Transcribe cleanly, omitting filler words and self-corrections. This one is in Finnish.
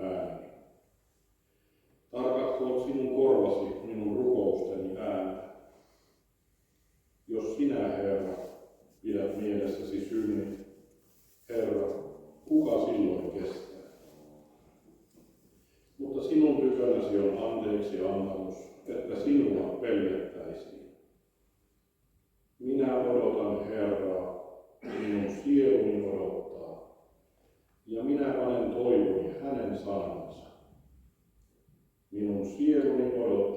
ääneni. Tarkatkoot sinun korvasi minun rukousteni ääntä. Jos sinä, Herra, pidät mielessäsi synnit, Herra, kuka silloin kestää? Mutta sinun tykönäsi on anteeksi antamus, että sinua peljettäisiin. Minä odotan Herraa, minun sieluni odottaa, ja minä panen toivoni hänen sanansa. Minun sieluni odottaa